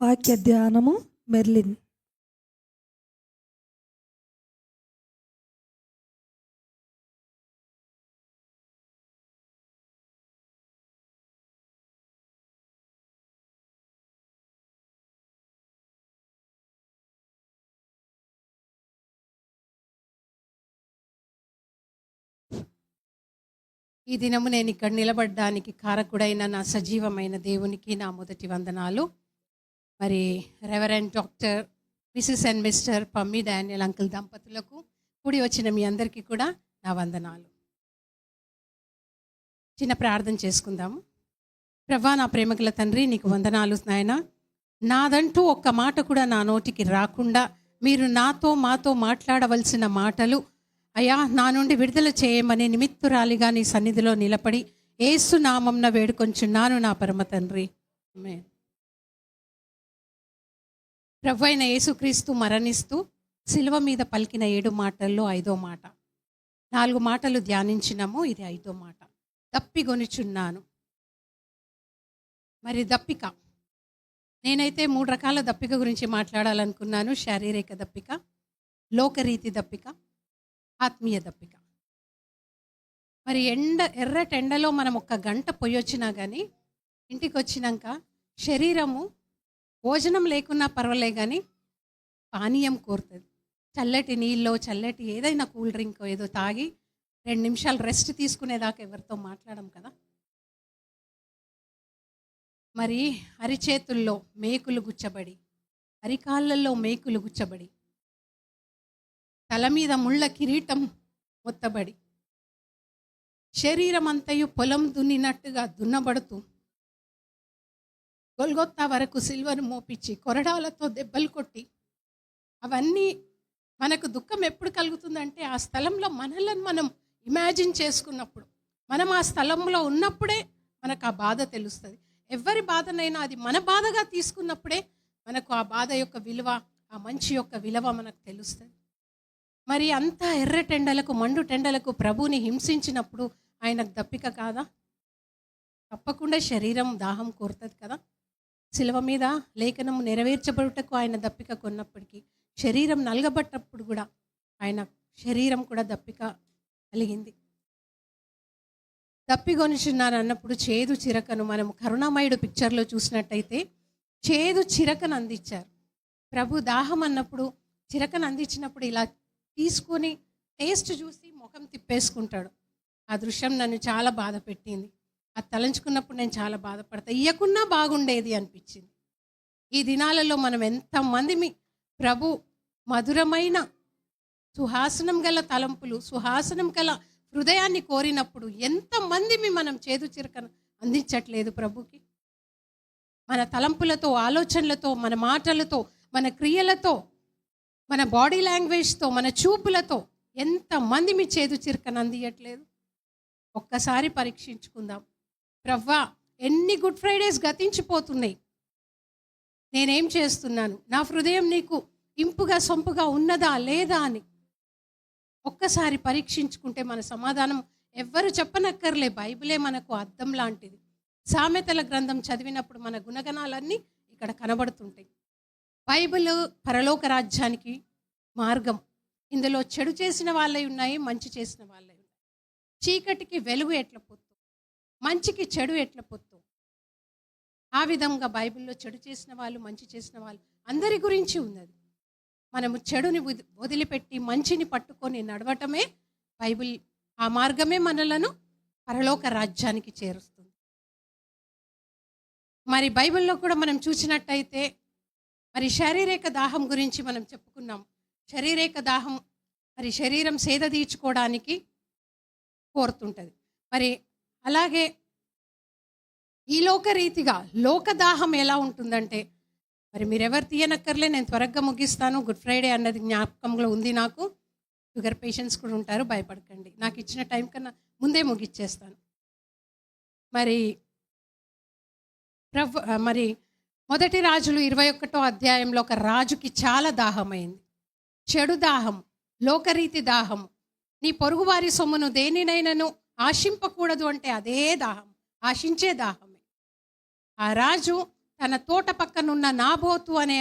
వాక్య ధ్యానము మెర్లిన్. ఈ దినము నేను ఇక్కడ నిలబడడానికి కారకుడైన నా సజీవమైన దేవునికి నా మొదటి వందనాలు. మరి reverend doctor Mrs and mister Pammi Daniel uncle దంపతులకు కూడి వచ్చిన మీ అందరికీ కూడా నా వందనాలు. చిన్న ప్రార్థన చేసుకుందాము. ప్రభా, నా ప్రేమగల తండ్రి, నీకు వందనాలు నాయనా. నాదంటూ ఒక్క మాట కూడా నా నోటికి రాకుండా మీరు మాతో మాట్లాడవలసిన మాటలు అయ్యా నా నుండి విడుదల చేయమని నిమిత్తురాలిగా నీ సన్నిధిలో నిలబడి యేసు నామంన వేడుకొంచున్నాను నా పరమ తండ్రి. ఆమేన్. ప్రభు అయిన యేసుక్రీస్తు మరణిస్తూ శిలువ మీద పలికిన 7 మాటల్లో 5వ మాట. 4 మాటలు ధ్యానించినాము, ఇది 5వ మాట. దప్పిగొనుచున్నాను. మరి దప్పిక, నేనైతే 3 రకాల దప్పిక గురించి మాట్లాడాలనుకున్నాను. శారీరక దప్పిక, లోకరీతి దప్పిక, ఆత్మీయ దప్పిక. మరి ఎర్రటెండలో మనం 1 గంట పొయ్యొచ్చినా కానీ ఇంటికి వచ్చినాక శరీరము భోజనం లేకున్నా పర్వాలే కానీ పానీయం కోరుతుంది. చల్లటి నీళ్ళో చల్లటి ఏదైనా కూల్ డ్రింక్ ఏదో తాగి 2 నిమిషాలు రెస్ట్ తీసుకునేదాకా ఎవరితో మాట్లాడం కదా. మరి అరిచేతుల్లో మేకులు గుచ్చబడి, అరికాళ్ళల్లో మేకులు గుచ్చబడి, తల మీద ముళ్ళ కిరీటం మొత్తబడి, శరీరం అంతయు పొలం దున్నినట్టుగా దున్నబడుతూ, గొల్గొత్తా వరకు సిల్వను మోపించి కొరడాలతో దెబ్బలు కొట్టి, అవన్నీ మనకు దుఃఖం ఎప్పుడు కలుగుతుందంటే ఆ స్థలంలో మనలను మనం ఇమాజిన్ చేసుకున్నప్పుడు, మనం ఆ స్థలంలో ఉన్నప్పుడే మనకు ఆ బాధ తెలుస్తుంది. ఎవరి బాధనైనా అది మన బాధగా తీసుకున్నప్పుడే మనకు ఆ బాధ యొక్క విలువ, ఆ మంచి యొక్క విలువ మనకు తెలుస్తుంది. మరి అంత ఎర్రటెండలకు మండు టెండలకు ప్రభువుని హింసించినప్పుడు ఆయనకు దప్పిక కాదా? తప్పకుండా శరీరం దాహం కోరుతుంది కదా. శిలువ మీద లేఖనము నెరవేర్చబడుటకు ఆయన దప్పిక కొన్నప్పటికీ శరీరం నలగబట్టప్పుడు కూడా ఆయన శరీరం కూడా దప్పిక కలిగింది. దప్పిగొనుచున్నాను అన్నప్పుడు చేదు చిరకను, మనం కరుణామయుడు పిక్చర్లో చూసినట్టయితే చేదు చిరకను అందించారు. ప్రభు దాహం అన్నప్పుడు చిరకను అందించినప్పుడు ఇలా తీసుకొని టేస్ట్ చూసి ముఖం తిప్పేసుకుంటాడు. ఆ దృశ్యం నన్ను చాలా బాధ పెట్టింది. అది తలంచుకున్నప్పుడు నేను చాలా బాధపడతా. ఇయ్యకున్నా బాగుండేది అనిపించింది. ఈ దినాలలో మనం ఎంతమంది ప్రభు మధురమైన సుహాసనం గల తలంపులు, సుహాసనం గల హృదయాన్ని కోరినప్పుడు ఎంతమంది మనం చేదు చిరకను అందించట్లేదు ప్రభుకి. మన తలంపులతో, ఆలోచనలతో, మన మాటలతో, మన క్రియలతో, మన బాడీ లాంగ్వేజ్తో, మన చూపులతో ఎంతమంది మీ చేదు చిరకను అందియట్లేదు? ఒక్కసారి పరీక్షించుకుందాం. ప్రవ్వా, ఎన్ని గుడ్ ఫ్రైడేస్ గతించిపోతున్నాయి, నేనేం చేస్తున్నాను? నా హృదయం నీకు ఇంపుగా సొంపుగా ఉన్నదా లేదా అని ఒక్కసారి పరీక్షించుకుంటే మన సమాధానం ఎవ్వరు చెప్పనక్కర్లే. బైబిలే మనకు అద్దం లాంటిది. సామెతల గ్రంథం చదివినప్పుడు మన గుణగణాలన్నీ ఇక్కడ కనబడుతుంటాయి. బైబిల్ పరలోక రాజ్యానికి మార్గం. ఇందులో చెడు చేసిన వాళ్ళే ఉన్నాయి, మంచి చేసిన వాళ్ళే ఉన్నాయి. చీకటికి వెలుగు ఎట్ల పొత్తు, మంచికి చెడు ఎట్ల పొత్తు, ఆ విధంగా బైబిల్లో చెడు చేసిన వాళ్ళు, మంచి చేసిన వాళ్ళు అందరి గురించి ఉన్నది. మనము చెడుని వదిలిపెట్టి మంచిని పట్టుకొని నడవటమే బైబిల్. ఆ మార్గమే మనలను పరలోక రాజ్యానికి చేరుస్తుంది. మరి బైబిల్లో కూడా మనం చూసినట్టయితే మరి శారీరక దాహం గురించి మనం చెప్పుకున్నాం. శారీరక దాహం మరి శరీరం సేద తీర్చుకోవడానికి కోరుతుంటుంది. మరి అలాగే ఈ లోకరీతిగా లోకదాహం ఎలా ఉంటుందంటే, మరి మీరెవరు తీయనక్కర్లే, నేను త్వరగా ముగిస్తాను. గుడ్ ఫ్రైడే అన్నది జ్ఞాపకంలో ఉంది నాకు. షుగర్ పేషెంట్స్ కూడా ఉంటారు, భయపడకండి. నాకు ఇచ్చిన టైం కన్నా ముందే ముగిచ్చేస్తాను. మరి మొదటి రాజులు 21వ అధ్యాయంలో ఒక రాజుకి చాలా దాహమైంది. చెడు దాహం, లోకరీతి దాహం. నీ పొరుగువారి సొమ్మును దేనినైనాను ఆశింపకూడదు అంటే అదే దాహం, ఆశించే దాహమే. ఆ రాజు తన తోట పక్కనున్న నాబోతు అనే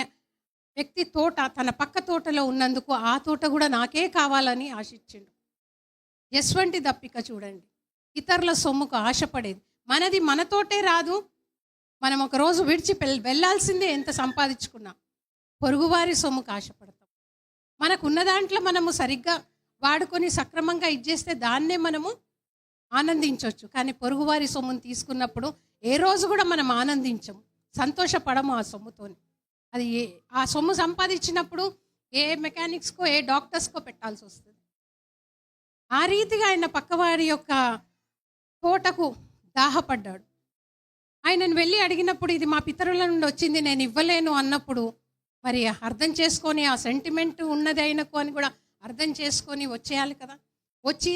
వ్యక్తి తోట తన పక్క తోటలో ఉన్నందుకు ఆ తోట కూడా నాకే కావాలని ఆశించిండు. ఎస్వంటి దప్పిక చూడండి, ఇతరుల సొమ్ముకు ఆశపడేది. మనది మన తోటే రాదు, మనం ఒకరోజు విడిచి వెళ్ళాల్సిందే ఎంత సంపాదించుకున్నా. పొరుగువారి సొమ్ముకు ఆశపడతాం. మనకున్న దాంట్లో మనము సరిగ్గా వాడుకొని సక్రమంగా ఇచ్చేస్తే దాన్నే మనము ఆనందించవచ్చు. కానీ పొరుగువారి సొమ్మును తీసుకున్నప్పుడు ఏ రోజు కూడా మనం ఆనందించము, సంతోషపడము ఆ సొమ్ముతోని. అది ఆ సొమ్ము సంపాదించినప్పుడు ఏ మెకానిక్స్కో ఏ డాక్టర్స్కో పెట్టాల్సి వస్తుంది. ఆ రీతిగా ఆయన పక్కవారి యొక్క తోటకు దాహపడ్డాడు. ఆయనను వెళ్ళి అడిగినప్పుడు ఇది మా పితరుల నుండి వచ్చింది, నేను ఇవ్వలేను అన్నప్పుడు మరి అర్థం చేసుకొని ఆ సెంటిమెంట్ ఉన్నది ఆయనకు అని కూడా అర్థం చేసుకొని వచ్చేయాలి కదా. వచ్చి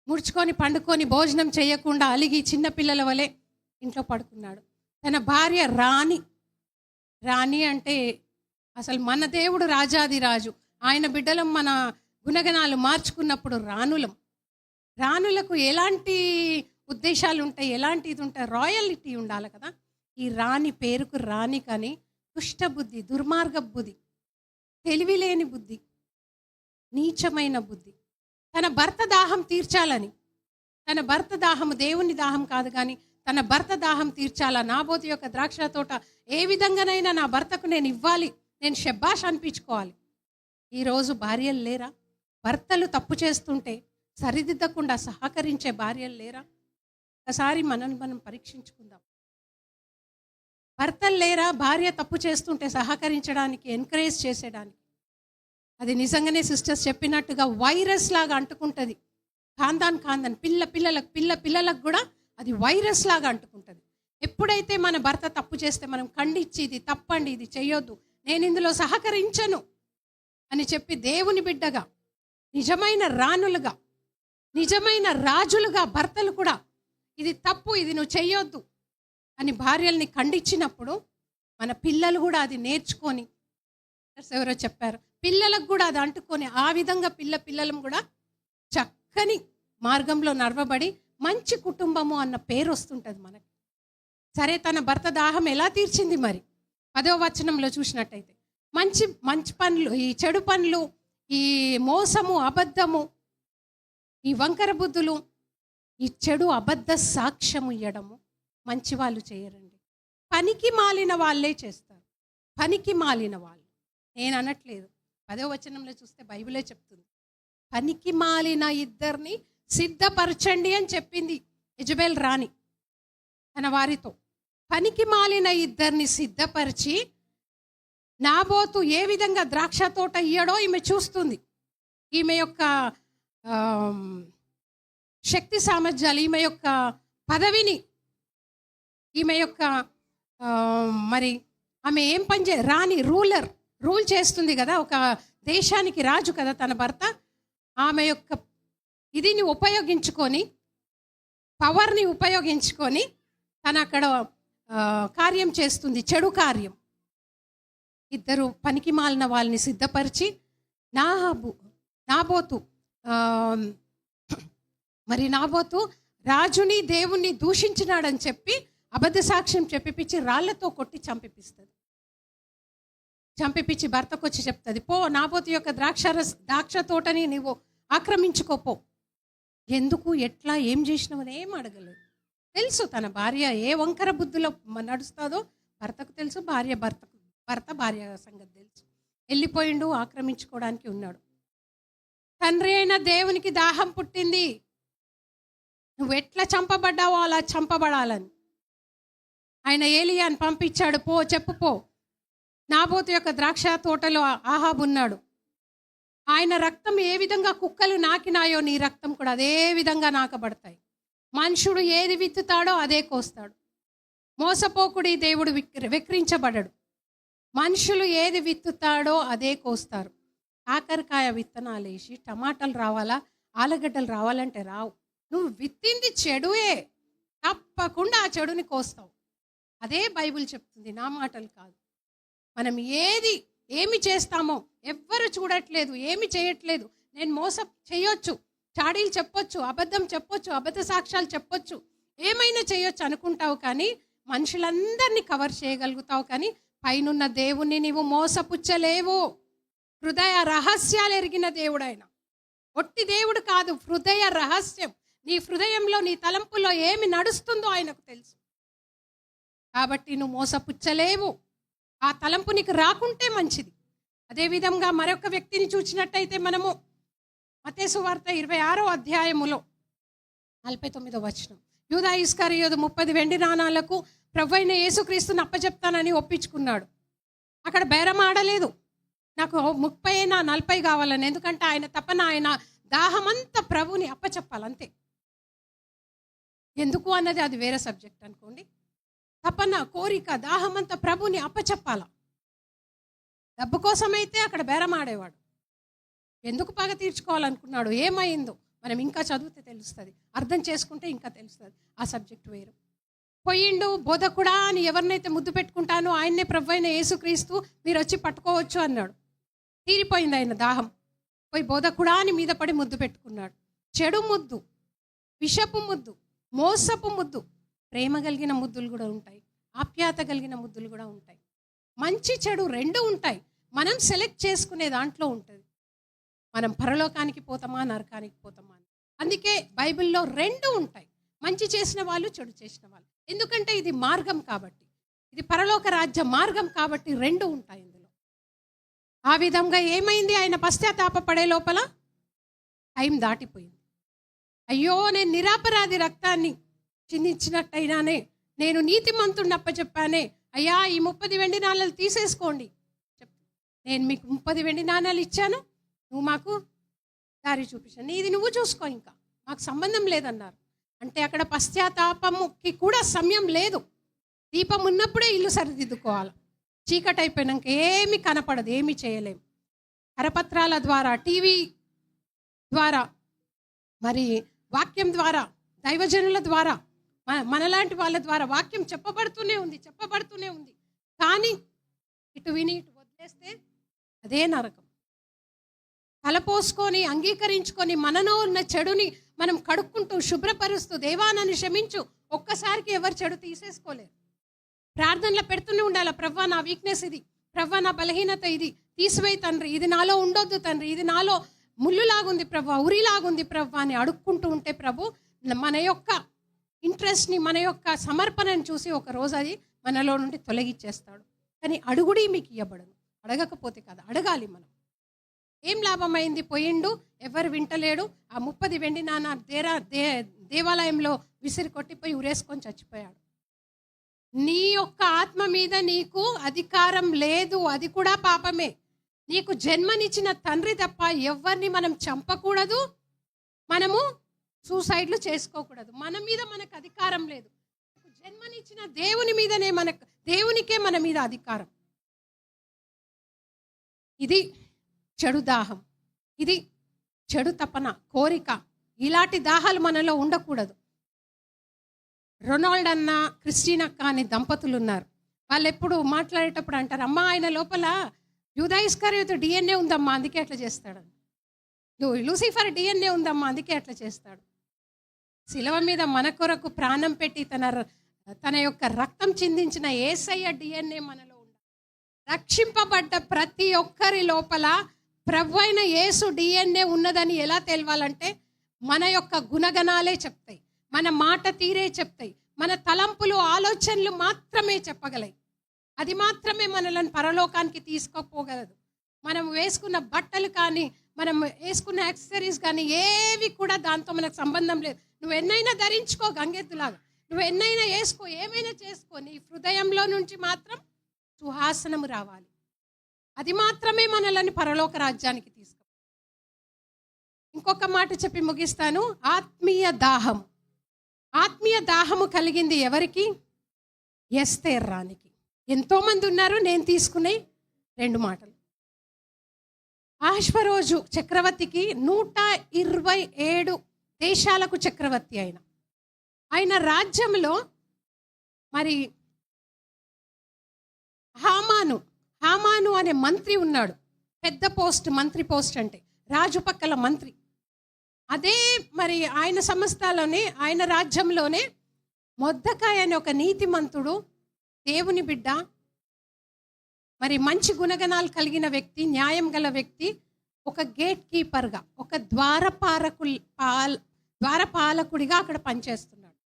ముడుచుకొని పండుకొని భోజనం చేయకుండా అలిగి చిన్నపిల్లల వలె ఇంట్లో పడుకున్నాడు. తన భార్య రాణి అంటే అసలు మన దేవుడు రాజాదిరాజు, ఆయన బిడ్డలం మన గుణగణాలు మార్చుకున్నప్పుడు రాణులకు ఎలాంటి ఉద్దేశాలు ఉంటాయి, ఎలాంటి ఇది ఉంటాయి, రాయల్టీ ఉండాలి కదా. ఈ రాణి పేరుకు రాణి కానీ దుష్ట బుద్ధి, దుర్మార్గ బుద్ధి, తెలివిలేని బుద్ధి, నీచమైన బుద్ధి. తన భర్త దాహం తీర్చాలని, తన భర్త దాహము దేవుని దాహం కాదు కానీ తన భర్త దాహం తీర్చాలా. నాబోతు యొక్క ద్రాక్ష తోట ఏ విధంగానైనా నా భర్తకు నేను ఇవ్వాలి, నేను శబ్బాష్ అనిపించుకోవాలి. ఈరోజు భార్యలు లేరా? భర్తలు తప్పు చేస్తుంటే సరిదిద్దకుండా సహకరించే భార్యలు లేరా? ఒకసారి మనల్ని మనం పరీక్షించుకుందాం. భర్తలు లేరా భార్య తప్పు చేస్తుంటే సహకరించడానికి, ఎంకరేజ్ చేసేడానికి? అది నిజంగానే సిస్టర్స్ చెప్పినట్టుగా వైరస్ లాగా అంటుకుంటుంది. కాందాన్ పిల్లలకు కూడా అది వైరస్ లాగా అంటుకుంటుంది. ఎప్పుడైతే మన భర్త తప్పు చేస్తే మనం ఖండించి ఇది తప్పండి, ఇది చేయొద్దు, నేను ఇందులో సహకరించను అని చెప్పి దేవుని బిడ్డగా, నిజమైన రాణులుగా, నిజమైన రాజులుగా భర్తలు కూడా ఇది తప్పు, ఇది నువ్వు చెయ్యొద్దు అని భార్యల్ని ఖండించినప్పుడు మన పిల్లలు కూడా అది నేర్చుకొని, ఎవరో చెప్పారు, పిల్లలకు కూడా అది అంటుకొని ఆ విధంగా పిల్లలం కూడా చక్కని మార్గంలో నడవబడి మంచి కుటుంబము అన్న పేరు వస్తుంటుంది మనకి. సరే, తన భర్త దాహం ఎలా తీర్చింది మరి? 10వ వచనంలో చూసినట్టయితే మంచి పనులు, ఈ చెడు పనులు, ఈ మోసము, అబద్ధము, ఈ వంకర బుద్ధులు, ఈ చెడు అబద్ధ సాక్ష్యము ఇయ్యడము మంచి వాళ్ళు చేయరండి. పనికి మాలిన వాళ్ళే చేస్తారు. పనికి మాలిన వాళ్ళు, నేను అనట్లేదు. 10వ వచనంలో చూస్తే బైబిలే చెప్తుంది, పనికి మాలిన ఇద్దరిని సిద్ధపరచండి అని చెప్పింది యెజబెల్ రాణి తన వారితో. పనికి మాలిన ఇద్దరిని సిద్ధపరిచి నాబోతు ఏ విధంగా ద్రాక్ష తోట ఇయ్యడో ఈమె చూస్తుంది. ఈమె యొక్క శక్తి సామర్థ్యాలు, ఈమె యొక్క పదవిని, ఈమె యొక్క మరి ఆమె ఏం పని రాణి, రూల్ చేస్తుంది కదా, ఒక దేశానికి రాజు కదా తన భర్త. ఆమె యొక్క ఇదిని ఉపయోగించుకొని, పవర్ని ఉపయోగించుకొని తను అక్కడ కార్యం చేస్తుంది, చెడు కార్యం. ఇద్దరు పనికి మాలిన వాళ్ళని సిద్ధపరిచి నాబోతు రాజుని దేవుణ్ణి దూషించినాడని చెప్పి అబద్ధ సాక్ష్యం చెప్పిపించి రాళ్లతో కొట్టి చంపిపించి భర్తకు వచ్చి చెప్తుంది, పో నాబోతు యొక్క ద్రాక్ష తోటని నువ్వు ఆక్రమించుకోపో. ఎందుకు, ఎట్లా, ఏం చేసినావని ఏం అడగలేదు. తెలుసు తన భార్య ఏ వంకర బుద్ధిలో నడుస్తుందో భర్తకు తెలుసు, భర్త భార్య సంగతి తెలుసు. వెళ్ళిపోయిండు, ఆక్రమించుకోవడానికి ఉన్నాడు. తండ్రి అయిన దేవునికి దాహం పుట్టింది, నువ్వు ఎట్లా చంపబడ్డావో అలా చంపబడాలని. ఆయన ఏలియాని పంపించాడు, చెప్పు నాబోతు యొక్క ద్రాక్ష తోటలో ఆహాబు ఉన్నాడు, ఆయన రక్తం ఏ విధంగా కుక్కలు నాకినాయో నీ రక్తం కూడా అదే విధంగా నాకబడతాయి. మనుషుడు ఏది విత్తుతాడో అదే కోస్తాడు. మోసపోకుడి దేవుడు విక్రించబడడు. మనుషులు ఏది విత్తుతాడో అదే కోస్తారు. కాకరకాయ విత్తనాలు వేసి టమాటాలు రావాలా, ఆలుగడ్డలు రావాలంటే రావు. నువ్వు విత్తింది చెడుయే, తప్పకుండా ఆ చెడుని కోస్తావు. అదే బైబిల్ చెప్తుంది, నా మాటలు కాదు. మనం ఏమి చేస్తామో ఎవ్వరు చూడట్లేదు, ఏమి చేయట్లేదు. నేను మోసం చేయొచ్చు, చాడీలు చెప్పొచ్చు, అబద్ధం చెప్పొచ్చు, అబద్ధ సాక్ష్యాలు చెప్పొచ్చు, ఏమైనా చేయొచ్చు అనుకుంటావు. కానీ మనుషులందరినీ కవర్ చేయగలుగుతావు, కానీ పైనున్న దేవుణ్ణి నీవు మోసపుచ్చలేవు. హృదయ రహస్యాలు ఎరిగిన దేవుడు ఆయన. ఒట్టి దేవుడు కాదు, హృదయ రహస్యం. నీ హృదయంలో, నీ తలంపులో ఏమి నడుస్తుందో ఆయనకు తెలుసు. కాబట్టి నువ్వు మోసపుచ్చలేవు. ఆ తలంపు నీకు రాకుంటే మంచిది. అదేవిధంగా మరొక వ్యక్తిని చూసినట్టయితే మనము మత్తయి సువార్త 26వ అధ్యాయములో 49వ వచనం. యూదా ఇస్కరియోతు 30 వెండి నాణాలకు ప్రభువైన యేసుక్రీస్తుని అప్పచెప్తానని ఒప్పించుకున్నాడు. అక్కడ బేరం ఆడలేదు, నాకు 30 40 కావాలని. ఎందుకంటే ఆయన తపన, ఆయన దాహమంతా ప్రభుని అప్పచెప్పాలంతే. ఎందుకు అన్నది అది వేరే సబ్జెక్ట్ అనుకోండి. తపన, కోరిక, దాహమంతా ప్రభుని అప్పచెప్పాల. డబ్బు కోసమైతే అక్కడ బేరం ఆడేవాడు. ఎందుకు పగ తీర్చుకోవాలనుకున్నాడు, ఏమైందో మనం ఇంకా చదివితే తెలుస్తుంది, అర్థం చేసుకుంటే ఇంకా తెలుస్తుంది. ఆ సబ్జెక్ట్ వేరు. పోయిండు బోధకుడా అని ఎవరినైతే ముద్దు పెట్టుకుంటానో ఆయన్నే ప్రభువైన యేసుక్రీస్తు మీరు వచ్చి పట్టుకోవచ్చు అన్నాడు. తీరిపోయింది ఆయన దాహం. పోయి బోధకుడా అని మీద పడి ముద్దు పెట్టుకున్నాడు. చెడు ముద్దు, విషపు ముద్దు, మోసపు ముద్దు. ప్రేమ కలిగిన ముద్దులు కూడా ఉంటాయి, ఆప్యాయత కలిగిన ముద్దులు కూడా ఉంటాయి. మంచి చెడు రెండు ఉంటాయి. మనం సెలెక్ట్ చేసుకునే దాంట్లో ఉంటుంది, మనం పరలోకానికి పోతామా నరకానికి పోతామా అని. అందుకే బైబిల్లో రెండు ఉంటాయి, మంచి చేసిన వాళ్ళు, చెడు చేసిన వాళ్ళు. ఎందుకంటే ఇది మార్గం కాబట్టి, ఇది పరలోక రాజ్య మార్గం కాబట్టి రెండు ఉంటాయి ఇందులో. ఆ విధంగా ఏమైంది, ఆయన పశ్చాత్తాప పడే లోపల టైం దాటిపోయింది. అయ్యో, నేను నిరాపరాధి రక్తాన్ని చిందించినట్టయినానే, నేను నీతిమంతుడిని అప్పచెప్పానే, అయ్యా ఈ 30 వెండి నాణాలు తీసేసుకోండి. నేను మీకు 30 వెండి నాణాలు ఇచ్చాను, నువ్వు మాకు దారి చూపించాను, ఇది నువ్వు చూసుకో, ఇంకా మాకు సంబంధం లేదన్నారు. అంటే అక్కడ పశ్చాత్తాపముకి కూడా సమయం లేదు. దీపం ఉన్నప్పుడే ఇల్లు సరిదిద్దుకోవాలి. చీకటి అయిపోయినాక ఏమి కనపడదు, ఏమి చేయలేము. కరపత్రాల ద్వారా, టీవీ ద్వారా, మరి వాక్యం ద్వారా, దైవజనుల ద్వారా, మనలాంటి వాళ్ళ ద్వారా వాక్యం చెప్పబడుతూనే ఉంది. కానీ ఇటు విని ఇటు వదిలేస్తే అదే నరకం. తలపోసుకొని అంగీకరించుకొని మనలో ఉన్న చెడుని మనం కడుక్కుంటూ శుభ్రపరుస్తూ, దేవా నన్ను క్షమించు, ఒక్కసారికి ఎవరు చెడు తీసేసుకోలేరు. ప్రార్థనలో పెడుతూనే ఉండాలి, ప్రవ్వా నా వీక్నెస్ ఇది, ప్రవ్వా నా బలహీనత ఇది, తీసివేయి తండ్రి, ఇది నాలో ఉండొద్దు తండ్రి, ఇది నాలో ముళ్ళులాగుంది ప్రవ్వా, ఉరిలాగుంది ప్రవ్వా అని అడుక్కుంటూ ఉంటే ప్రభు మన యొక్క ఇంట్రెస్ట్ని, మన యొక్క సమర్పణను చూసి ఒక రోజు అది మనలో నుండి తొలగించేస్తాడు. కానీ అడుగుడి మీకు ఇవ్వబడదు. అడగకపోతే కదా, అడగాలి మనం. ఏం లాభమైంది, పోయిండు, ఎవరు వింటలేడు. ఆ 30 వెండి నాన్న దేవాలయంలో విసిరి కొట్టిపోయి ఉరేసుకొని చచ్చిపోయాడు. నీ యొక్క ఆత్మ మీద నీకు అధికారం లేదు, అది కూడా పాపమే. నీకు జన్మనిచ్చిన తండ్రి తప్ప ఎవరిని మనం చంపకూడదు, మనము సూసైడ్లు చేసుకోకూడదు. మన మీద మనకు అధికారం లేదు. జన్మనిచ్చిన దేవునికే మన మీద అధికారం. ఇది చెడు దాహం, ఇది చెడు తపన, కోరిక. ఇలాంటి దాహాలు మనలో ఉండకూడదు. రొనాల్డ్ అన్న, క్రిస్టిన్ అక్క అనే దంపతులు ఉన్నారు. వాళ్ళు ఎప్పుడు మాట్లాడేటప్పుడు అంటారు, అమ్మా ఆయన లోపల యూదా ఇస్కరియోతు DNA ఉందమ్మా, అందుకే అట్లా చేస్తాడు. లూసిఫర్ DNA ఉందమ్మా, అందుకే అట్లా చేస్తాడు. శిలువ మీద మన కొరకు ప్రాణం పెట్టి తన యొక్క రక్తం చిందించిన యేసయ్య DNA మనలో ఉండాలి. రక్షింపబడ్డ ప్రతి ఒక్కరి లోపల ప్రభువైన యేసు DNA ఉన్నదని ఎలా తెలవాలంటే, మన యొక్క గుణగణాలే చెప్తాయి, మన మాట తీరే చెప్తాయి, మన తలంపులు, ఆలోచనలు మాత్రమే చెప్పగలయి. అది మాత్రమే మనల్ని పరలోకానికి తీసుకుపోగలదు. మనం వేసుకున్న బట్టలు కానీ, మనం వేసుకున్న యాక్సెసరీస్ కానీ ఏవి కూడా దాంతో మనకు సంబంధం లేదు. నువ్వు ఎన్నైనా ధరించుకో, గంగెద్దులాగా నువ్వు ఎన్నైనా వేసుకో, ఏమైనా చేసుకో, నీ హృదయంలో నుంచి మాత్రం సుహాసనము రావాలి. అది మాత్రమే మనల్ని పరలోక రాజ్యానికి తీసుకు. ఇంకొక మాట చెప్పి ముగిస్తాను. ఆత్మీయ దాహము కలిగింది ఎవరికి? ఎస్తేర్ రాణికి. ఎంతోమంది ఉన్నారు, నేను తీసుకునే 2 మాటలు. అహష్వేరోషు చక్రవర్తికి 127 దేశాలకు చక్రవర్తి ఆయన రాజ్యంలో మరి హామాను అనే మంత్రి ఉన్నాడు. పెద్ద పోస్ట్, మంత్రి పోస్ట్ అంటే రాజు పక్కల మంత్రి. అదే మరి ఆయన సంస్థలోనే, ఆయన రాజ్యంలోనే మొర్దెకాయి అనే ఒక నీతిమంతుడు, దేవుని బిడ్డ, మరి మంచి గుణగణాలు కలిగిన వ్యక్తి, న్యాయం గల వ్యక్తి, ఒక గేట్ కీపర్గా, ఒక ద్వారపాలకుడిగా అక్కడ పనిచేస్తున్నాడు.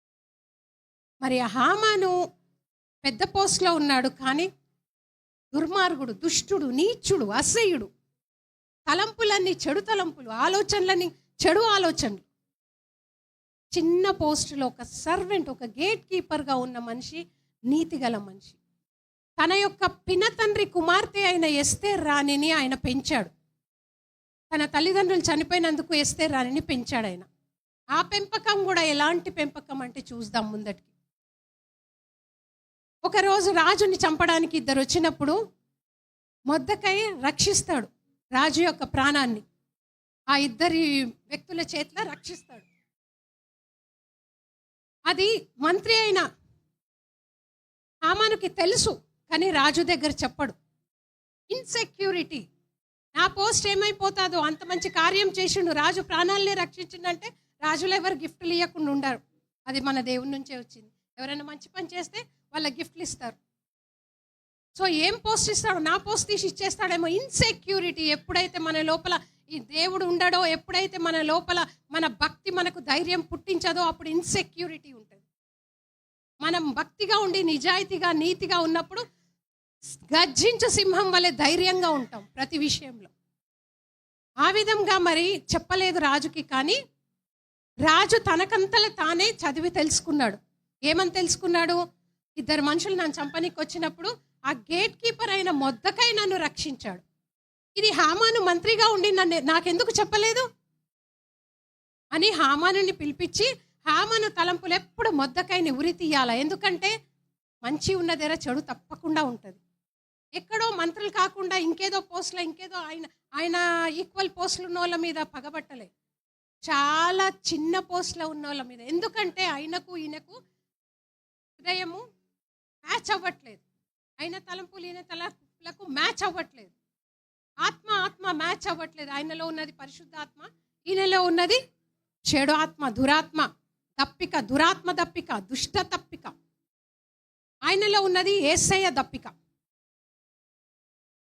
మరి హామాను పెద్ద పోస్ట్లో ఉన్నాడు, కానీ దుర్మార్గుడు, దుష్టుడు, నీచుడు, అసహ్యుడు, తలంపులన్నీ చెడు తలంపులు, ఆలోచనలన్నీ చెడు ఆలోచనలు. చిన్న పోస్టులో ఒక సర్వెంట్, ఒక గేట్ కీపర్గా ఉన్న మనిషి, నీతిగల మనిషి. తన యొక్క పినతండ్రి కుమార్తె అయిన ఎస్తేర్ రాణిని ఆయన పెంచాడు. తన తల్లిదండ్రులు చనిపోయినందుకు ఎస్తేర్ రాణిని పెంచాడు ఆయన. ఆ పెంపకం కూడా ఎలాంటి పెంపకం అంటే చూద్దాం ముందటికి. ఒకరోజు రాజుని చంపడానికి ఇద్దరు వచ్చినప్పుడు మొర్దెకాయి రక్షిస్తాడు రాజు యొక్క ప్రాణాన్ని. ఆ ఇద్దరి వ్యక్తుల చేతిలో రక్షిస్తాడు. అది మంత్రి అయిన హామానుకి తెలుసు, కానీ రాజు దగ్గర చెప్పడు. ఇన్సెక్యూరిటీ, నా పోస్ట్ ఏమైపోతాదో, అంత మంచి కార్యం చేసిండు, రాజు ప్రాణాలనే రక్షించిండంటే రాజులు ఎవరు గిఫ్ట్లు ఇవ్వకుండా ఉండరు. అది మన దేవుని నుంచే వచ్చింది. ఎవరైనా మంచి పని చేస్తే వాళ్ళ గిఫ్ట్లు ఇస్తారు. సో ఏం పోస్ట్ ఇస్తాడో, నా పోస్ట్ తీసి ఇచ్చేస్తాడేమో. ఇన్సెక్యూరిటీ ఎప్పుడైతే మన లోపల ఈ దేవుడు ఉండడో, ఎప్పుడైతే మన లోపల మన భక్తి మనకు ధైర్యం పుట్టించదో, అప్పుడు ఇన్సెక్యూరిటీ ఉంటుంది. మనం భక్తిగా ఉండి నిజాయితీగా నీతిగా ఉన్నప్పుడు గర్జించు సింహం వలె ధైర్యంగా ఉంటాం ప్రతి విషయంలో. ఆ విధంగా మరి చెప్పలేదు రాజుకి, కానీ రాజు తనకంతలో తానే చదివి తెలుసుకున్నాడు. ఏమని తెలుసుకున్నాడు? ఇద్దరు మనుషులు నన్ను చంపనీకి వచ్చినప్పుడు ఆ గేట్ కీపర్ అయిన మొర్దెకాయి నన్ను రక్షించాడు. ఇది హామాను మంత్రిగా ఉండి నాకెందుకు చెప్పలేదు అని హామానుని పిలిపించి, హామాను తలంపులు ఎప్పుడు మొర్దెకాయిని ఉరి తీయాల. ఎందుకంటే మంచి ఉన్న దగ్గర చెడు తప్పకుండా ఉంటుంది. ఎక్కడో మంత్రులు కాకుండా ఇంకేదో పోస్టులో, ఇంకేదో ఆయన ఈక్వల్ పోస్టులు ఉన్న వాళ్ళ మీద పగబట్టలే, చాలా చిన్న పోస్టులో ఉన్న వాళ్ళ మీద. ఎందుకంటే ఆయనకు ఈయనకు హృదయము మ్యాచ్ అవ్వట్లేదు. ఆయన తలంపులు ఈయన తలంపులకు మ్యాచ్ అవ్వట్లేదు. ఆత్మ మ్యాచ్ అవ్వట్లేదు. ఆయనలో ఉన్నది పరిశుద్ధాత్మ, ఈయనలో ఉన్నది చెడు ఆత్మ, దురాత్మ దప్పిక, దురాత్మ దప్పిక, దుష్ట తప్పిక. ఆయనలో ఉన్నది యేసయ్య దప్పిక.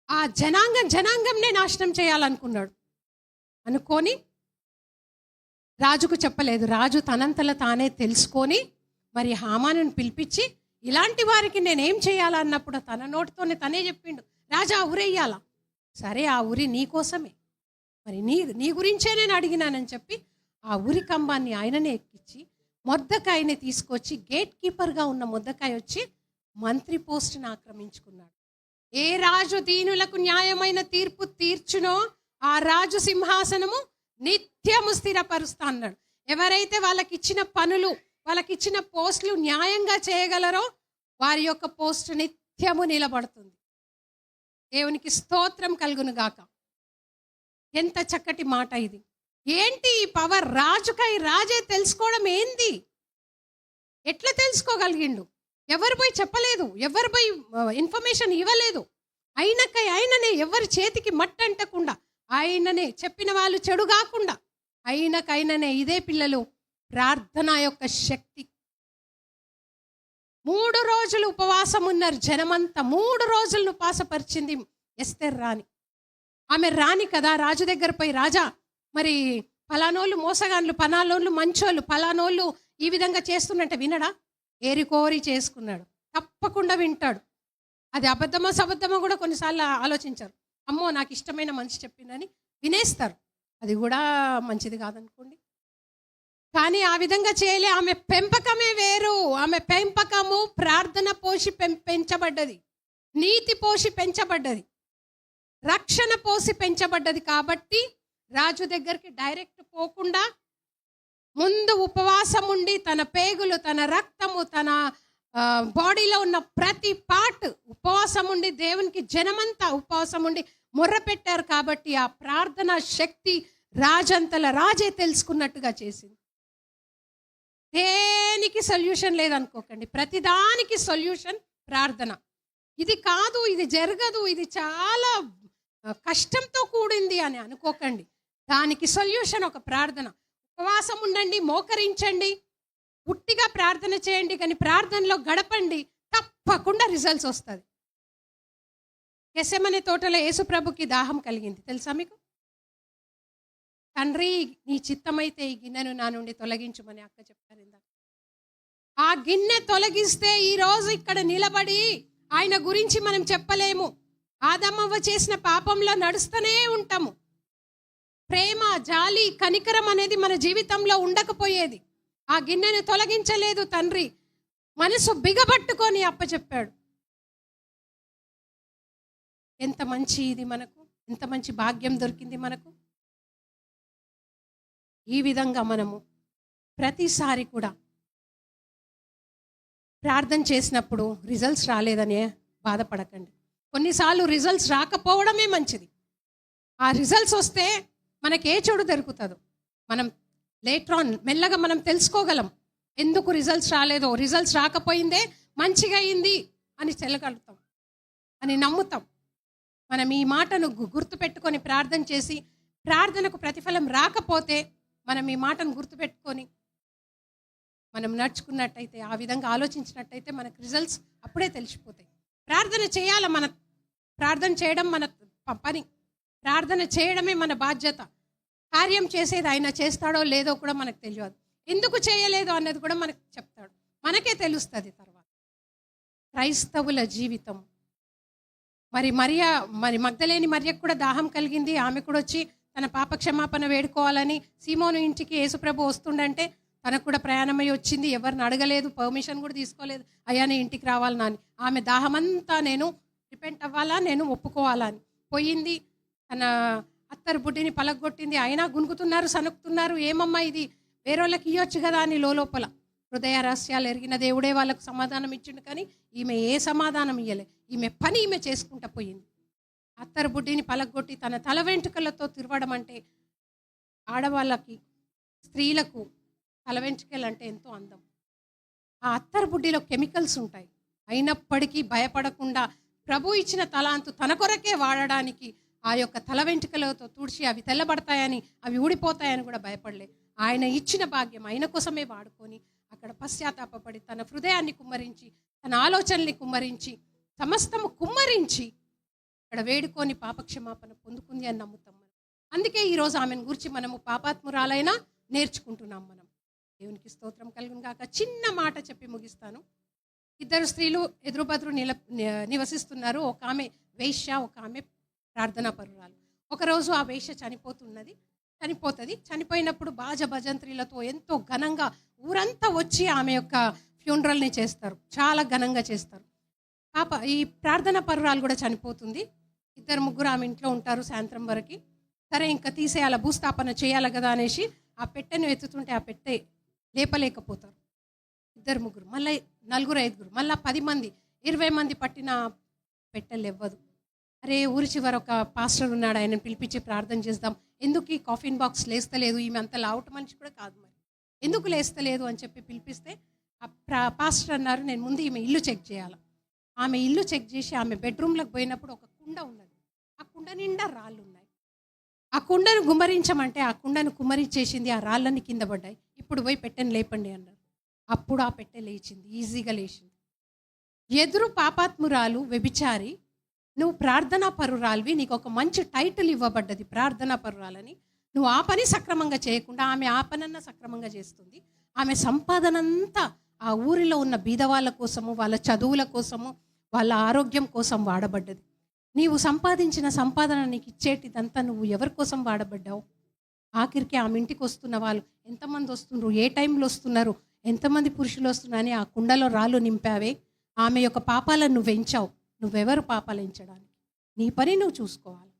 ఆ జనాంగంనే నాశనం చేయాలనుకున్నాడు. అనుకొని రాజుకు చెప్పలేదు. రాజు తనంతలో తానే తెలుసుకొని మరి హామానుని పిలిపించి, ఇలాంటి వారికి నేనేం చేయాలన్నప్పుడు తన నోటితోనే తనే చెప్పిండు, రాజా ఉరెయ్యాల. సరే, ఆ ఉరి నీ కోసమే, మరి నీ గురించే నేను అడిగినానని చెప్పి ఆ ఉరి కంబాన్ని ఆయననే ఎక్కించి మొర్దెకాయిని తీసుకొచ్చి, గేట్ కీపర్గా ఉన్న మొర్దెకాయి వచ్చి మంత్రి పోస్టును ఆక్రమించుకున్నాడు. ఏ రాజు దీనులకు న్యాయమైన తీర్పు తీర్చునో ఆ రాజు సింహాసనము నిత్యము స్థిరపరుస్తా అన్నాడు. ఎవరైతే వాళ్ళకి ఇచ్చిన పనులు, వాళ్ళకి ఇచ్చిన పోస్టులు న్యాయంగా చేయగలరో వారి యొక్క పోస్టు నిత్యము నిలబడుతుంది. దేవునికి స్తోత్రం కలుగును గాక. ఎంత చక్కటి మాట ఇది. ఏంటి ఈ పవర్? రాజే తెలుసుకోవడం ఏంది? ఎట్లా తెలుసుకోగలిగిండు? ఎవరు పోయి చెప్పలేదు, ఎవరు పోయి ఇన్ఫర్మేషన్ ఇవ్వలేదు. ఆయననే ఎవరి చేతికి మట్టి అంటకుండా, ఆయననే చెప్పిన వాళ్ళు చెడు కాకుండా, ఆయననే. ఇదే పిల్లలు ప్రార్థన యొక్క శక్తి. 3 రోజులు ఉపవాసం ఉన్నారు జనమంతా. 3 రోజులను ఉపాసపరిచింది ఎస్తేర్ రాణి. ఆమె రాణి కదా, రాజు దగ్గర పోయి, రాజా మరి పలానోళ్ళు మోసగాన్లు, పలానోళ్ళు మంచోళ్ళు, పలానోళ్ళు ఈ విధంగా చేస్తున్నట్టే వినడా? ఏరికోరి చేసుకున్నాడు. తప్పకుండా వింటాడు. అది అబద్ధమో సబద్ధమో కూడా కొన్నిసార్లు ఆలోచించారు. అమ్మో నాకు ఇష్టమైన మనిషి చెప్పిందని వినేస్తారు. అది కూడా మంచిది కాదనుకోండి. కానీ ఆ విధంగా చేయలే. ఆమె పెంపకమే వేరు. ఆమె పెంపకము ప్రార్థన పోసి పెంచబడ్డది, నీతి పోసి పెంచబడ్డది, రక్షణ పోసి పెంచబడ్డది. కాబట్టి రాజు దగ్గరికి డైరెక్ట్ పోకుండా ముందు ఉపవాసం ఉండి తన పేగులు, తన రక్తము, తన బాడీలో ఉన్న ప్రతి పార్ట్ ఉపవాసం ఉండి, దేవునికి జనమంతా ఉపవాసం ఉండి మొర్ర పెట్టారు. కాబట్టి ఆ ప్రార్థన శక్తి రాజే తెలుసుకున్నట్టుగా చేసింది. దేనికి సొల్యూషన్ లేదనుకోకండి. ప్రతిదానికి సొల్యూషన్ ప్రార్థన. ఇది కాదు, ఇది జరగదు, ఇది చాలా కష్టంతో కూడింది అని అనుకోకండి. దానికి సొల్యూషన్ ఒక ప్రార్థన. ఉపవాసం ఉండండి, మోకరించండి, ఉట్టిగా ప్రార్థన చేయండి, కానీ ప్రార్థనలో గడపండి, తప్పకుండా రిజల్ట్స్ వస్తుంది. గెత్సెమనే తోటలో యేసుప్రభుకి దాహం కలిగింది, తెలుసా మీకు? తండ్రి, నీ చిత్తమైతే ఈ గిన్నెను నా నుండి తొలగించుమని అక్క చెప్పారు ఇందాక. ఆ గిన్నె తొలగిస్తే ఈరోజు ఇక్కడ నిలబడి ఆయన గురించి మనం చెప్పలేము. ఆదమవ్వ చేసిన పాపంలో నడుస్తూనే ఉంటాము. ప్రేమ, జాలి, కనికరం అనేది మన జీవితంలో ఉండకపోయేది. ఆ గిన్నెను తొలగించలేదు తండ్రి. మనసు బిగబట్టుకొని అప్పచెప్పాడు. ఎంత మంచి ఇది మనకు, ఎంత మంచి భాగ్యం దొరికింది మనకు. ఈ విధంగా మనము ప్రతిసారి కూడా ప్రార్థన చేసినప్పుడు రిజల్ట్స్ రాలేదనే బాధపడకండి. కొన్నిసార్లు రిజల్ట్స్ రాకపోవడమే మంచిది. ఆ రిజల్ట్స్ వస్తే మనకే చెడు దొరుకుతుందో మనం లేటర్ ఆన్ మెల్లగా మనం తెలుసుకోగలం, ఎందుకు రిజల్ట్స్ రాలేదో. రిజల్ట్స్ రాకపోయిందే మంచిగా అయింది అని చెల్లగలుగుతాం, అని నమ్ముతాం. మనం ఈ మాటను గుర్తుపెట్టుకొని ప్రార్థన చేసి, ప్రార్థనకు ప్రతిఫలం రాకపోతే మనం ఈ మాటను గుర్తుపెట్టుకొని మనం నడుచుకున్నట్టయితే, ఆ విధంగా ఆలోచించినట్టయితే మనకు రిజల్ట్స్ అప్పుడే తెలిసిపోతాయి. ప్రార్థన చేయాలి, ప్రార్థన చేయడం మన పని, ప్రార్థన చేయడమే మన బాధ్యత. కార్యం చేసేది ఆయన చేస్తాడో లేదో కూడా మనకు తెలియదు, ఎందుకు చేయలేదో అన్నది కూడా మనకు చెప్తాడు, మనకే తెలుస్తుంది తర్వాత. క్రైస్తవుల జీవితం మరి మగ్దలేని మరియకు కూడా దాహం కలిగింది. ఆమె కూడా వచ్చి తన పాప క్షమాపణ వేడుకోవాలని సీమోను ఇంటికి యేసుప్రభు వస్తుండంటే తనకు కూడా ప్రయాణమై వచ్చింది. ఎవరిని అడగలేదు, పర్మిషన్ కూడా తీసుకోలేదు, అయ్యా నీ ఇంటికి రావాలని అని. ఆమె దాహమంతా నేను రిపెంట్ అవ్వాలా, నేను ఒప్పుకోవాలా అని పోయింది. తన అత్తరు బుడ్డిని పలగొట్టింది. అయినా గునుకుతున్నారు, సనుకుతున్నారు. ఏమమ్మా ఇది, వేరేళ్ళకి ఇవ్వచ్చు కదా అని లోపల. హృదయ రహస్యాలు ఎరిగిన దేవుడే వాళ్ళకు సమాధానం ఇచ్చిండు, కానీ ఈమె ఏ సమాధానం ఇవ్వలే. ఈమె పని ఈమె చేసుకుంటూ పోయింది. అత్తరు బుడ్డిని పలగొట్టి తన తల వెంట్రుకలతో తిరవడం అంటే, ఆడవాళ్ళకి, స్త్రీలకు తల వెంట్రుకలు అంటే ఎంతో అందం. ఆ అత్తరు బుడ్డిలో కెమికల్స్ ఉంటాయి. అయినప్పటికీ భయపడకుండా ప్రభు ఇచ్చిన తలాంతు తన కొరకే వాడడానికి ఆ యొక్క తల వెంట్రుకలతో తుడిచి అవి తెల్లబడతాయని, అవి ఊడిపోతాయని కూడా భయపడలే. ఆయన ఇచ్చిన భాగ్యం ఆయన కోసమే వాడుకొని అక్కడ పశ్చాత్తాపపడి తన హృదయాన్ని కుమ్మరించి, తన ఆలోచనల్ని కుమ్మరించి, సమస్తము కుమ్మరించి అక్కడ వేడుకొని పాపక్షమాపణ పొందుకుంది అని నమ్ముతాం మనం. అందుకే ఈరోజు ఆమెను గురించి మనము పాపాత్మురాలైనా నేర్చుకుంటున్నాం మనం. దేవునికి స్తోత్రం కలుగును గాక. చిన్న మాట చెప్పి ముగిస్తాను. ఇద్దరు స్త్రీలు ఎదురుబదురు నివసిస్తున్నారు. ఒక ఆమె వేశ్య, ఒక ఆమె ప్రార్థనా పరురాలు. ఒకరోజు ఆ వేశ్య చనిపోతుంది. చనిపోయినప్పుడు బాజ భజంత్రీలతో ఎంతో ఘనంగా ఊరంతా వచ్చి ఆమె యొక్క ఫ్యూనరల్ని చేస్తారు, చాలా ఘనంగా చేస్తారు. ఈ ప్రార్థనా పరురాలు కూడా చనిపోతుంది. ఇద్దరు ముగ్గురు ఆమె ఇంట్లో ఉంటారు సాయంత్రం వరకు. సరే ఇంకా తీసేయాల, భూస్థాపన చేయాలి కదా అనేసి ఆ పెట్టెను ఎత్తుతుంటే ఆ పెట్టె లేపలేకపోతారు. ఇద్దరు ముగ్గురు, మళ్ళీ నలుగురు ఐదుగురు, మళ్ళీ 10 మంది 20 మంది పట్టిన పెట్టెలు ఇవ్వదు. అరే ఊరి చివర ఒక పాస్టర్ ఉన్నాడు, ఆయన పిలిపించి ప్రార్థన చేద్దాం. ఎందుకు ఈ కాఫిన్ బాక్స్ లేస్తలేదు, ఈమె అంత లావుట మనిషి కూడా కాదు, మరి ఎందుకు లేస్తలేదు అని చెప్పి పిలిపిస్తే ఆ పాస్టర్ అన్నారు, నేను ముందు ఈమె ఇల్లు చెక్ చేయాలి. ఆమె ఇల్లు చెక్ చేసి ఆమె బెడ్రూమ్లోకి పోయినప్పుడు ఒక కుండ ఉన్నది. ఆ కుండ నిండా రాళ్ళు ఉన్నాయి. ఆ కుండను గుమ్మరించమంటే ఆ కుండను కుమ్మరించేసింది, ఆ రాళ్ళని కింద పడ్డాయి. ఇప్పుడు పోయి పెట్టెను లేపండి అన్నారు. అప్పుడు ఆ పెట్టె లేచింది, ఈజీగా లేచింది. ఎదురు పాపాత్మురాలు, వ్యభిచారి, నువ్వు ప్రార్థనా పరురాలివి, నీకు ఒక మంచి టైటిల్ ఇవ్వబడ్డది ప్రార్థనా పరురాలని. నువ్వు ఆ పని సక్రమంగా చేయకుండా ఆమె ఆ పనన్నా సక్రమంగా చేస్తుంది. ఆమె సంపాదనంతా ఆ ఊరిలో ఉన్న బీదవాళ్ళ కోసము, వాళ్ళ చదువుల కోసము, వాళ్ళ ఆరోగ్యం కోసం వాడబడ్డది. నీవు సంపాదించిన సంపాదన నీకు ఇచ్చేటిదంతా నువ్వు ఎవరి కోసం వాడబడ్డావు? ఆఖరికి ఆమె ఇంటికి వస్తున్న వాళ్ళు ఎంతమంది వస్తున్నారు, ఏ టైంలో వస్తున్నారు, ఎంతమంది పురుషులు వస్తున్నారని ఆ కుండలో రాళ్ళు నింపావే. ఆమె యొక్క పాపాలను నువ్వు ఎంచావు. నువ్వెవరు పాపాలు ఎంచడానికి? నీ పని నువ్వు చూసుకోవాలి.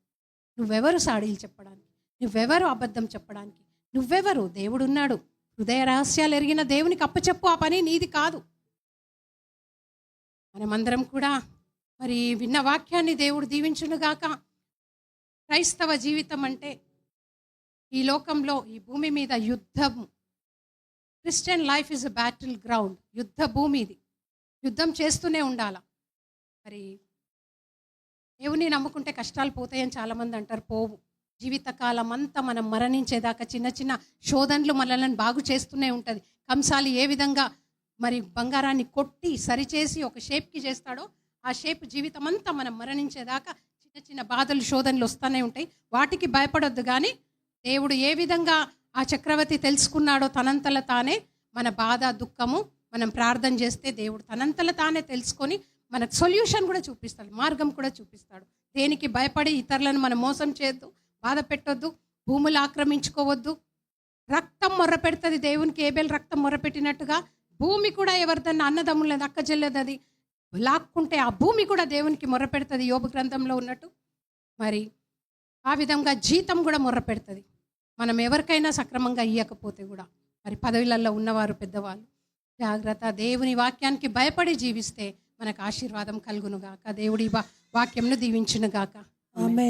నువ్వెవరు సాడీలు చెప్పడానికి? నువ్వెవరు అబద్ధం చెప్పడానికి? నువ్వెవరు? దేవుడున్నాడు. హృదయ రహస్యాలు ఎరిగిన దేవునికి అప్పచెప్పు, ఆ పని నీది కాదు. మనమందరం కూడా మరి విన్న వాక్యాన్ని దేవుడు దీవించునుగాక. క్రైస్తవ జీవితం అంటే ఈ లోకంలో, ఈ భూమి మీద యుద్ధం. Christian life is a battle ground. యుద్ధ భూమి ఇది. యుద్ధం చేస్తూనే ఉండాల. మరి దేవుని నమ్ముకుంటే కష్టాలు పోతాయని చాలామంది అంటారు. పోవు. జీవితకాలం అంతా మనం మరణించేదాకా చిన్న చిన్న శోధనలు మనల్ని బాగు చేస్తూనే ఉంటుంది. కంసాలి ఏ విధంగా మరి బంగారాన్ని కొట్టి సరిచేసి ఒక షేప్కి చేస్తాడో, ఆ షేప్ జీవితం అంతా మనం మరణించేదాకా చిన్న చిన్న బాధలు శోధనలు వస్తూనే ఉంటాయి. వాటికి భయపడొద్దు. కానీ దేవుడు ఏ విధంగా ఆ చక్రవర్తి తెలుసుకున్నాడో తనంతల తానే మన బాధ దుఃఖము మనం ప్రార్థన చేస్తే దేవుడు తనంతల తానే తెలుసుకొని మనకు సొల్యూషన్ కూడా చూపిస్తాడు, మార్గం కూడా చూపిస్తాడు. దేనికి భయపడి ఇతరులను మనం మోసం చేయొద్దు, బాధ పెట్టొద్దు, భూములు ఆక్రమించుకోవద్దు. రక్తం మొర్ర పెడుతుంది దేవునికి. ఏబేల్ రక్తం మొర్ర పెట్టినట్టుగా భూమి కూడా ఎవరిదన్నా అన్నదమ్ములది అక్క చెల్లెదది లాక్కుంటే ఆ భూమి కూడా దేవునికి మొర్ర పెడుతుంది, యోబు గ్రంథంలో ఉన్నట్టు. మరి ఆ విధంగా జీతం కూడా మొర్ర పెడుతుంది మనం ఎవరికైనా సక్రమంగా ఇవ్వకపోతే కూడా. మరి పదవులలో ఉన్నవారు పెద్దవాళ్ళు జాగ్రత్త. దేవుని వాక్యానికి భయపడి జీవిస్తే మనకు ఆశీర్వాదం కలుగునుగాక. దేవుడి వాక్యంను దీవించునుగాక. ఆమేన్.